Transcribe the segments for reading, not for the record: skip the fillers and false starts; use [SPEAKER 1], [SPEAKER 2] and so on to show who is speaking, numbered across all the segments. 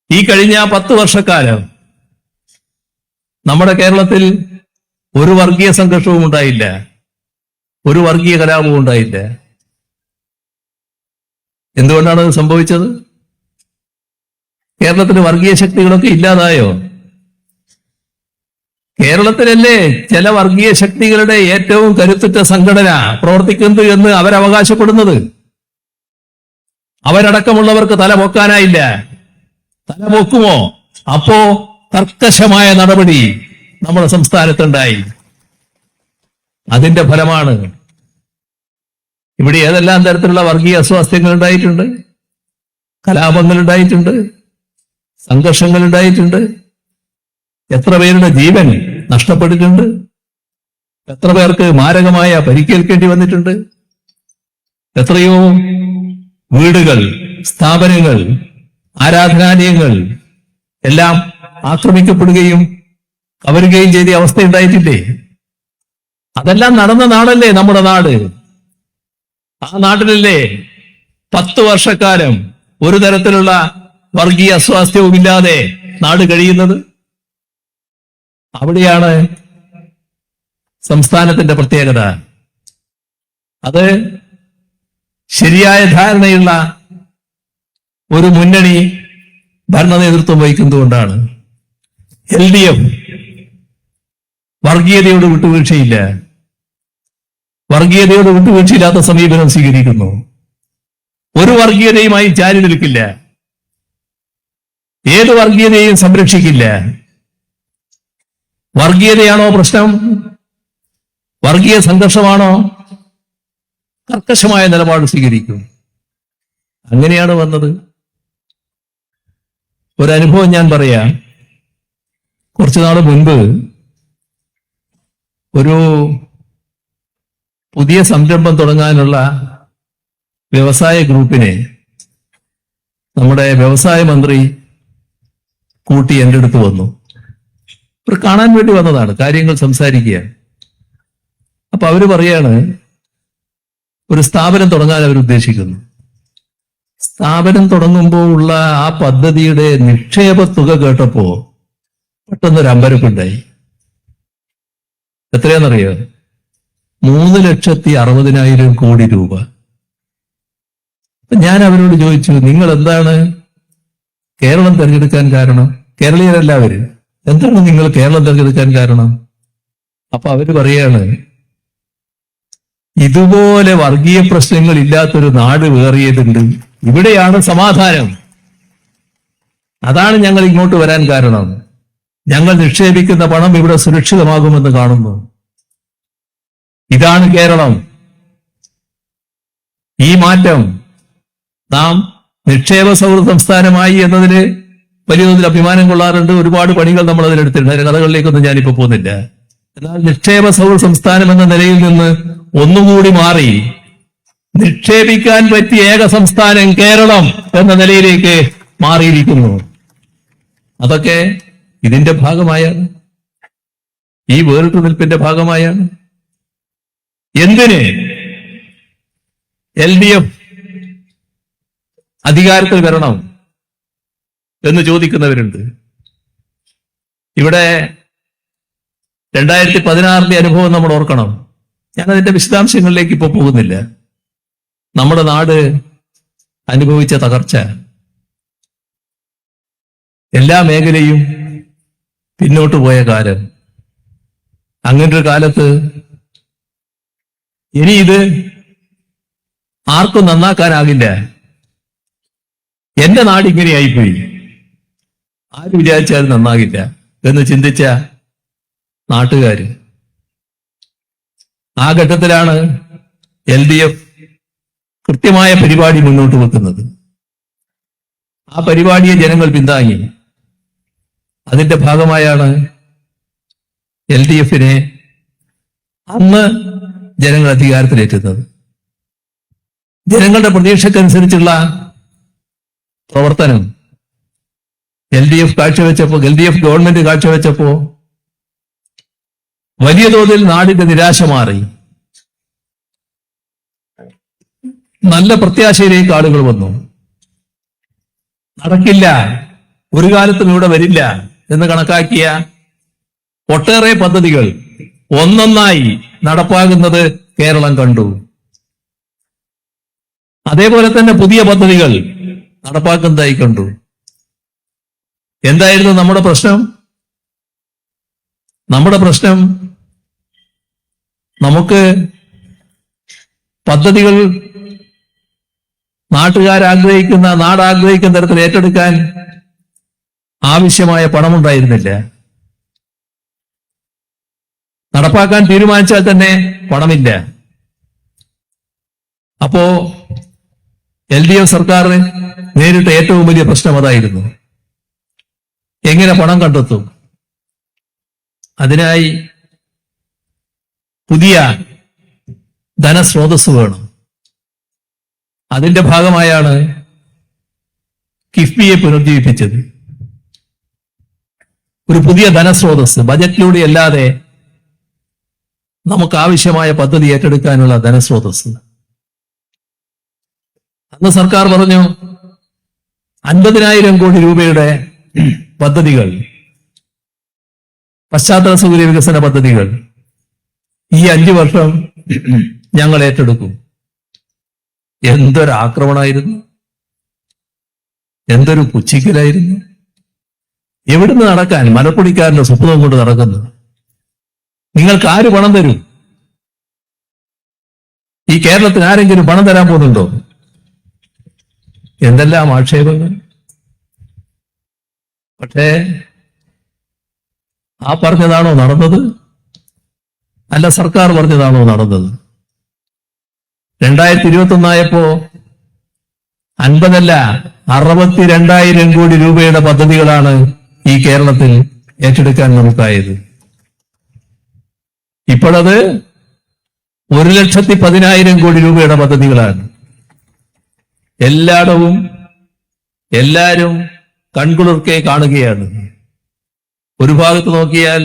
[SPEAKER 1] ഈ കഴിഞ്ഞ 10 വർഷക്കാലം നമ്മുടെ കേരളത്തിൽ ഒരു വർഗീയ സംഘർഷവും ഉണ്ടായില്ല, ഒരു വർഗീയ കലാപവും ഉണ്ടായില്ല. എന്തുകൊണ്ടാണ് അത് സംഭവിച്ചത്? കേരളത്തിൽ വർഗീയ ശക്തികളൊക്കെ ഇല്ലാതായോ? കേരളത്തിലല്ലേ ചില വർഗീയ ശക്തികളുടെ ഏറ്റവും കരുത്തുറ്റ സംഘടന പ്രവർത്തിക്കുന്നത് എന്ന് അവരവകാശപ്പെടുന്നത്? അവരടക്കമുള്ളവർക്ക് തല പൊക്കാനായില്ല. തല പൊക്കുമോ? അപ്പോ കർക്കശമായ നടപടി നമ്മുടെ സംസ്ഥാനത്തുണ്ടായി. അതിന്റെ ഫലമാണ് ഇവിടെ ഏതെല്ലാം തരത്തിലുള്ള വർഗീയ അസ്വാസ്ഥ്യങ്ങൾ ഉണ്ടായിട്ടുണ്ട്, കലാപങ്ങൾ ഉണ്ടായിട്ടുണ്ട്, സംഘർഷങ്ങൾ ഉണ്ടായിട്ടുണ്ട്. എത്ര പേരുടെ ജീവൻ നഷ്ടപ്പെട്ടിട്ടുണ്ട്, എത്ര പേർക്ക് മാരകമായ പരിക്കേൽക്കേണ്ടി വന്നിട്ടുണ്ട്, എത്രയോ വീടുകൾ, സ്ഥാപനങ്ങൾ, ആരാധനാലയങ്ങൾ എല്ലാം ആക്രമിക്കപ്പെടുകയും കവരുകയും ചെയ്ത അവസ്ഥയുണ്ടായിട്ടില്ലേ? അതെല്ലാം നടന്ന നാടല്ലേ നമ്മുടെ നാട്. ആ നാട്ടിലല്ലേ 10 വർഷക്കാലം ഒരു തരത്തിലുള്ള വർഗീയ അസ്വാസ്ഥ്യവുമില്ലാതെ നാട് കഴിയുന്നത്? അവിടെയാണ് സംസ്ഥാനത്തിന്റെ പ്രത്യേകത. അത് ശരിയായ ധാരണയുള്ള ഒരു മുന്നണി ഭരണ നേതൃത്വം വഹിക്കുന്നതുകൊണ്ടാണ്. LDF വർഗീയതയോട് വിട്ടുവീഴ്ചയില്ല, വർഗീയതയോട് വിട്ടുവീഴ്ചയില്ലാത്ത സമീപനം സ്വീകരിക്കുന്നു. ഒരു വർഗീയതയുമായി ചാരി നിൽക്കില്ല, ഏത് വർഗീയതയെയും സംരക്ഷിക്കില്ല. വർഗീയതയാണോ പ്രശ്നം, വർഗീയ സംഘർഷമാണോ, കർക്കശമായ നിലപാട് സ്വീകരിക്കും. അങ്ങനെയാണ് വന്നത്. ഒരനുഭവം ഞാൻ പറയാം. കുറച്ചുനാൾ മുൻപ് ഒരു പുതിയ സംരംഭം തുടങ്ങാനുള്ള വ്യവസായ ഗ്രൂപ്പിനെ നമ്മുടെ വ്യവസായ മന്ത്രി കൂട്ടി എൻ്റെ അടുത്ത് വന്നു. അവർ കാണാൻ വേണ്ടി വന്നതാണ്, കാര്യങ്ങൾ സംസാരിക്കുക. അപ്പൊ അവര് പറയാണ്, ഒരു സ്ഥാപനം തുടങ്ങാൻ അവർ ഉദ്ദേശിക്കുന്നു. സ്ഥാപനം തുടങ്ങുമ്പോൾ ഉള്ള ആ പദ്ധതിയുടെ നിക്ഷേപ തുക കേട്ടപ്പോ പെട്ടെന്നൊരു അമ്പരപ്പുണ്ടായി. എത്രയാണെന്നറിയോ? 3,60,000 കോടി രൂപ. ഞാൻ അവരോട് ചോദിച്ചു, നിങ്ങൾ എന്താണ് കേരളം തിരഞ്ഞെടുക്കാൻ കാരണം? കേരളീയരല്ല അവര്. എന്താണ് നിങ്ങൾ കേരളം തിരഞ്ഞെടുക്കാൻ കാരണം? അപ്പൊ അവര് പറയാണ്, ഇതുപോലെ വർഗീയ പ്രശ്നങ്ങൾ ഇല്ലാത്തൊരു നാട് വേറിയതുണ്ട്, ഇവിടെയാണ് സമാധാനം. അതാണ് ഞങ്ങൾ ഇങ്ങോട്ട് വരാൻ കാരണം. ഞങ്ങൾ നിക്ഷേപിക്കുന്ന പണം ഇവിടെ സുരക്ഷിതമാകുമെന്ന് കാണുന്നു. ഇതാണ് കേരളം. ഈ മാറ്റം നാം നിക്ഷേപ സൗഹൃദ സംസ്ഥാനമായി എന്നതിന് വലിയ തോതിൽ അഭിമാനം കൊള്ളാറുണ്ട്. ഒരുപാട് പണികൾ നമ്മൾ അതിലെടുത്തിട്ടുണ്ട്. അതിന്റെ കഥകളിലേക്കൊന്നും ഞാനിപ്പോ പോകുന്നില്ല. എന്നാൽ നിക്ഷേപ സൗഹൃദ സംസ്ഥാനം എന്ന നിലയിൽ നിന്ന് ഒന്നുകൂടി മാറി നിക്ഷേപിക്കാൻ പറ്റിയ ഏക സംസ്ഥാനം കേരളം എന്ന നിലയിലേക്ക് മാറിയിരിക്കുന്നു. അതൊക്കെ ഇതിന്റെ ഭാഗമായാണ്, ഈ വേറിട്ടുനിൽപ്പിന്റെ ഭാഗമായാണ്. എന്തിന് LDF അധികാരത്തിൽ വരണം എന്ന് ചോദിക്കുന്നവരുണ്ട്. ഇവിടെ 2016 അനുഭവം നമ്മൾ ഓർക്കണം. ഞാൻ അതിന്റെ വിശദാംശങ്ങളിലേക്ക് ഇപ്പൊ പോകുന്നില്ല. നമ്മുടെ നാട് അനുഭവിച്ച തകർച്ച, എല്ലാ മേഖലയും പിന്നോട്ട് പോയ കാലം. അങ്ങനൊരു കാലത്ത് ഇനി ഇത് ആർക്കും നന്നാക്കാനാകില്ല, എന്റെ നാട് ഇങ്ങനെയായിപ്പോയി, ആര് വിചാരിച്ചാലും നന്നാകില്ല എന്ന് ചിന്തിച്ച നാട്ടുകാര്. ആ ഘട്ടത്തിലാണ് LDF കൃത്യമായ പരിപാടി മുന്നോട്ട് വെക്കുന്നത്. ആ പരിപാടിയെ ജനങ്ങൾ പിന്താങ്ങി. അതിന്റെ ഭാഗമായാണ് LDFനെ അന്ന് ജനങ്ങൾ അധികാരത്തിലേറ്റുന്നത്. ജനങ്ങളുടെ പ്രതീക്ഷക്കനുസരിച്ചുള്ള പ്രവർത്തനം LDF ഗവൺമെന്റ് കാഴ്ചവെച്ചപ്പോ വലിയ തോതിൽ നാടിന്റെ നിരാശ മാറി. നല്ല പ്രത്യാശയിലേക്ക് ആളുകൾ വന്നു. നടക്കില്ല, ഒരു കാലത്തും ഇവിടെ വരില്ല എന്ന് കണക്കാക്കിയ ഒട്ടേറെ പദ്ധതികൾ ഒന്നൊന്നായി നടപ്പാകുന്നത് കേരളം കണ്ടു. അതേപോലെ തന്നെ പുതിയ പദ്ധതികൾ നടപ്പാക്കുന്നതായി കണ്ടു. എന്തായിരുന്നു നമ്മുടെ പ്രശ്നം? നമ്മുടെ പ്രശ്നം നമുക്ക് പദ്ധതികൾ നാട്ടുകാരാഗ്രഹിക്കുന്ന നാടാഗ്രഹിക്കുന്ന തരത്തിൽ ഏറ്റെടുക്കാൻ ആവശ്യമായ പണമുണ്ടായിരുന്നില്ല. നടപ്പാക്കാൻ തീരുമാനിച്ചാൽ തന്നെ പണമില്ല. അപ്പോ LDF സർക്കാർ നേരിട്ട ഏറ്റവും വലിയ പ്രശ്നം അതായിരുന്നു. എങ്ങനെ പണം കണ്ടെത്തും? അതിനായി പുതിയ ധനസ്രോതസ് വേണം. അതിന്റെ ഭാഗമായാണ് കിഫ്ബിയെ പുനർജീവിപ്പിച്ചത്. ഒരു പുതിയ ധനസ്രോതസ്, ബജറ്റിലൂടെ അല്ലാതെ നമുക്ക് ആവശ്യമായ പദ്ധതി ഏറ്റെടുക്കാനുള്ള ധനസ്രോതസ്. അന്ന് സർക്കാർ പറഞ്ഞു 50,000 കോടി രൂപയുടെ പദ്ധതികൾ, പശ്ചാത്തല സൗകര്യ വികസന പദ്ധതികൾ ഈ 5 വർഷം ഞങ്ങൾ ഏറ്റെടുക്കും. എന്തൊരു ആക്രമണമായിരുന്നു, എന്തൊരു പുച്ഛിക്കലായിരുന്നു. എവിടുന്ന് നടക്കാൻ? മലപ്പൊടിക്കാരന്റെ സ്വപ്നം കൊണ്ട് നടക്കുന്നു. നിങ്ങൾക്ക് ആര് പണം തരും? ഈ കേരളത്തിന് ആരെങ്കിലും പണം തരാൻ പോകുന്നുണ്ടോ? എന്തെല്ലാം ആക്ഷേപങ്ങൾ. പക്ഷേ ആ പറഞ്ഞതാണോ നടന്നത്? അല്ല, സർക്കാർ പറഞ്ഞതാണോ നടന്നത്? 2021 ആയപ്പോ 50 അല്ല 62,000 കോടി രൂപയുടെ പദ്ധതികളാണ് ഈ കേരളത്തിൽ ഏറ്റെടുക്കാൻ നമുക്കായത്. ഇപ്പോഴത് 1,10,000 കോടി രൂപയുടെ പദ്ധതികളാണ്. എല്ലാവരും കൺകുളിർക്കെ കാണുകയാണ്. ഒരു ഭാഗത്ത് നോക്കിയാൽ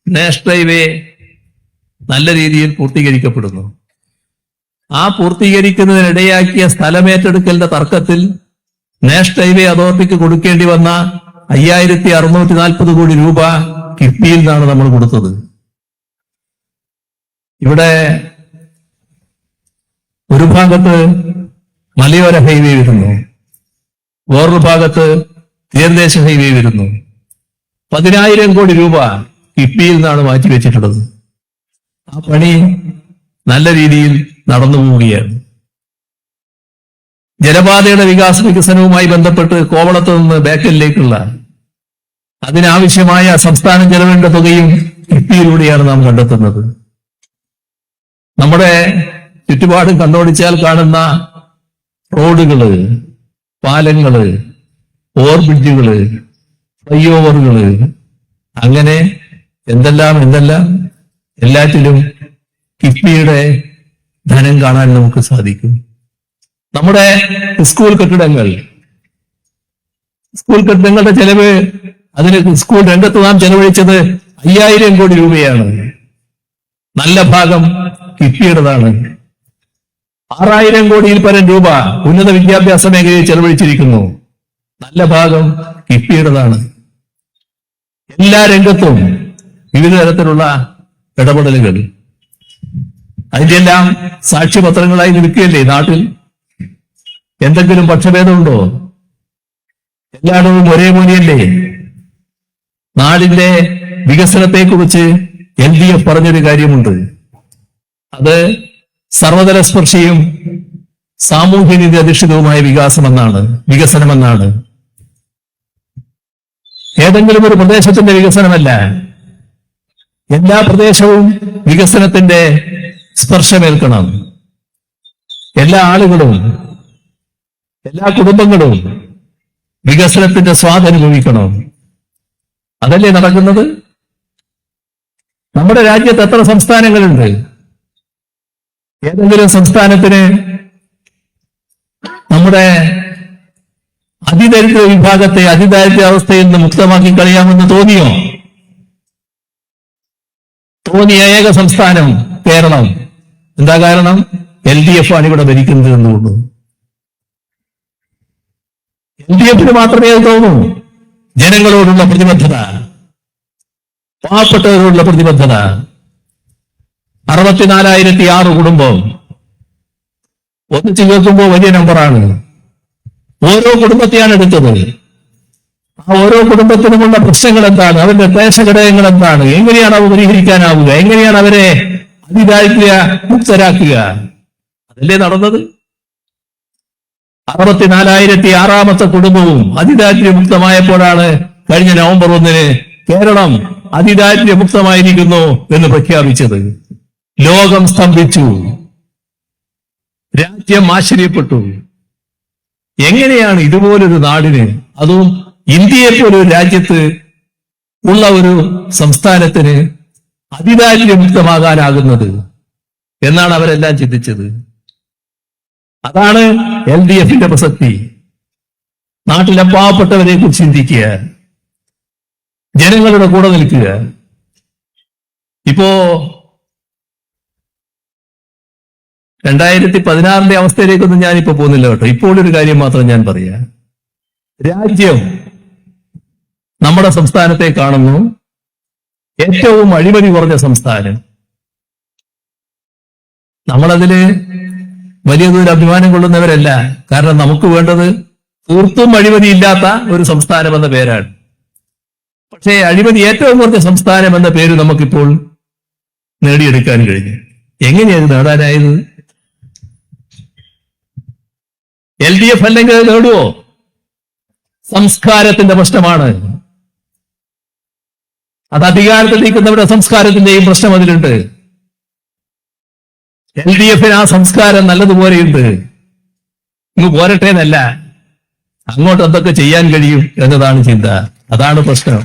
[SPEAKER 1] നാഷണൽ ഹൈവേ നല്ല രീതിയിൽ പൂർത്തീകരിക്കപ്പെടുന്നു. ആ പൂർത്തീകരിക്കുന്നതിനിടയാക്കിയ സ്ഥലമേറ്റെടുക്കലിന്റെ തർക്കത്തിൽ നാഷണൽ ഹൈവേ അതോറിറ്റിക്ക് കൊടുക്കേണ്ടി വന്ന 5,640 കോടി രൂപ കിഫ്ബിയിൽ നിന്നാണ് നമ്മൾ കൊടുത്തത്. ഇവിടെ ഒരു ഭാഗത്ത് മലയോര ഹൈവേ വരുന്നു, വേറൊരു ഭാഗത്ത് തീരദേശ ഹൈവേ വരുന്നു. 10,000 കോടി രൂപ കിഫ്ബിയിൽ നിന്നാണ് മാറ്റിവെച്ചിട്ടുള്ളത്. ആ പണി നല്ല രീതിയിൽ നടന്നു പോവുകയാണ്. ജലപാതയുടെ വികസനവുമായി ബന്ധപ്പെട്ട് കോവളത്ത് നിന്ന് ബേക്കലിലേക്കുള്ള അതിനാവശ്യമായ സംസ്ഥാന ചെലവിന്റെ തുകയും കിഫ്ബിയിലൂടെയാണ് നാം കണ്ടെത്തുന്നത്. നമ്മുടെ ചുറ്റുപാടും കണ്ണോടിച്ചാൽ കാണുന്ന റോഡുകള്, പാലങ്ങള്, ഓവർബ്രിഡ്ജുകള്, ഫ്ലൈ ഓവറുകള്, അങ്ങനെ എന്തെല്ലാം എല്ലാറ്റിലും കിഫ്ബിയുടെ ധനം കാണാൻ നമുക്ക് സാധിക്കും. നമ്മുടെ സ്കൂൾ കെട്ടിടങ്ങളുടെ ചെലവ്, അതിന് സ്കൂൾ രംഗത്ത് നാം ചെലവഴിച്ചത് 5,000 കോടി രൂപയാണ്. നല്ല ഭാഗം കിഫ്ബിയുടേതാണ്. 6,000 കോടിയിൽ പരം രൂപ ഉന്നത വിദ്യാഭ്യാസ മേഖലയിൽ ചെലവഴിച്ചിരിക്കുന്നു. നല്ല ഭാഗം കിഫ്ബിയുടേതാണ്. എല്ലാ രംഗത്തും വിവിധ തരത്തിലുള്ള ഇടപെടലുകൾ, അതിന്റെ എല്ലാം സാക്ഷ്യപത്രങ്ങളായി നിൽക്കുകയല്ലേ നാട്ടിൽ. എന്തെങ്കിലും പക്ഷഭേദമുണ്ടോ? എല്ലായിടവും ഒരേപോലെയല്ലേ? നാടിന്റെ വികസനത്തെക്കുറിച്ച് LDF പറഞ്ഞൊരു കാര്യമുണ്ട്. അത് സർവതലസ്പർശിയും സാമൂഹ്യനീതി അധിഷ്ഠിതവുമായ വികസനമെന്നാണ്. ഏതെങ്കിലും ഒരു പ്രദേശത്തിന്റെ വികസനമല്ല, എല്ലാ പ്രദേശവും വികസനത്തിന്റെ സ്പർശമേൽക്കണം. എല്ലാ ആളുകളും, എല്ലാ കുടുംബങ്ങളും വികസനത്തിന്റെ സ്വാദനുഭവിക്കണം. അതല്ലേ നടക്കുന്നത്? നമ്മുടെ രാജ്യത്ത് എത്ര സംസ്ഥാനങ്ങളുണ്ട്? ഏതെങ്കിലും സംസ്ഥാനത്തിന് നമ്മുടെ അതിദരിദ്ര വിഭാഗത്തെ അതിദാരിദ്ര്യാവസ്ഥയിൽ നിന്ന് മുക്തമാക്കി കളയാമെന്ന് തോന്നിയോ? തോന്നിയ ഏക സംസ്ഥാനം കേരളം. എന്താ കാരണം? LDF ആണ് ഇവിടെ ഭരിക്കുന്നത് എന്നുള്ളൂ. LDF മാത്രമേ അത് തോന്നൂ. ജനങ്ങളോടുള്ള പ്രതിബദ്ധത, പാവപ്പെട്ടവരോടുള്ള പ്രതിബദ്ധത. 64,006 കുടുംബം ഒന്നിച്ചു കേൾക്കുമ്പോൾ വലിയ നമ്പറാണ്. ഓരോ കുടുംബത്തെയാണ് എടുത്തത്. ആ ഓരോ കുടുംബത്തിനുമുള്ള പ്രശ്നങ്ങൾ എന്താണ്, അവരുടെ ക്ലേശഘടകങ്ങൾ എന്താണ്, എങ്ങനെയാണ് അവ പരിഹരിക്കാനാവുക, എങ്ങനെയാണ് അവരെ അതിദാരിദ്ര്യ മുക്തരാക്കുക, അതല്ലേ നടന്നത്. 64,006 കുടുംബവും അതിദാരിദ്ര്യമുക്തമായപ്പോഴാണ് കഴിഞ്ഞ നവംബർ 1 കേരളം അതിദാരിദ്ര്യമുക്തമായിരിക്കുന്നു എന്ന് പ്രഖ്യാപിച്ചത്. ലോകം സ്തംഭിച്ചു, രാജ്യം ആശ്ചര്യപ്പെട്ടു. എങ്ങനെയാണ് ഇതുപോലൊരു നാടിന്, അതും ഇന്ത്യയെ പോലൊരു രാജ്യത്ത് ഉള്ള ഒരു സംസ്ഥാനത്തിന് അതിദാരിദ്ര്യമുക്തമാകാനാകുന്നത് എന്നാണ് അവരെല്ലാം ചിന്തിച്ചത്. അതാണ് LDFന്റെ പ്രസക്തി. നാട്ടിലെ പാവപ്പെട്ടവരെ കുറിച്ച് ചിന്തിക്കുക, ജനങ്ങളുടെ കൂടെ നിൽക്കുക. ഇപ്പോ 2016 അവസ്ഥയിലേക്കൊന്നും ഞാനിപ്പോ പോകുന്നില്ല കേട്ടോ. ഇപ്പോൾ ഒരു കാര്യം മാത്രം ഞാൻ പറയാം. രാജ്യം നമ്മുടെ സംസ്ഥാനത്തെ കാണുന്നു ഏറ്റവും അഴിമതി കുറഞ്ഞ സംസ്ഥാനം. നമ്മളതില് വലിയ തോതിൽ അഭിമാനം കൊള്ളുന്നവരല്ല. കാരണം നമുക്ക് വേണ്ടത് തീർത്തും അഴിമതിയില്ലാത്ത ഒരു സംസ്ഥാനം എന്ന പേരാണ്. പക്ഷേ അഴിമതി ഏറ്റവും കുറഞ്ഞ സംസ്ഥാനം എന്ന പേര് നമുക്കിപ്പോൾ നേടിയെടുക്കാൻ കഴിഞ്ഞു. എങ്ങനെയത് നേടാനായത്? LDF അല്ലെങ്കിൽ അത് നേടുവോ? സംസ്കാരത്തിന്റെ പ്രശ്നമാണ്. അത് അധികാരത്തിൽ നിൽക്കുന്നവരുടെ സംസ്കാരത്തിന്റെയും പ്രശ്നം അതിലുണ്ട്. LDFന് ആ സംസ്കാരം നല്ലതുപോലെയുണ്ട്. ഇങ്ങ് പോരട്ടെ എന്നല്ല, അങ്ങോട്ട് എന്തൊക്കെ ചെയ്യാൻ കഴിയും എന്നതാണ് ചിന്ത. അതാണ് പ്രശ്നം.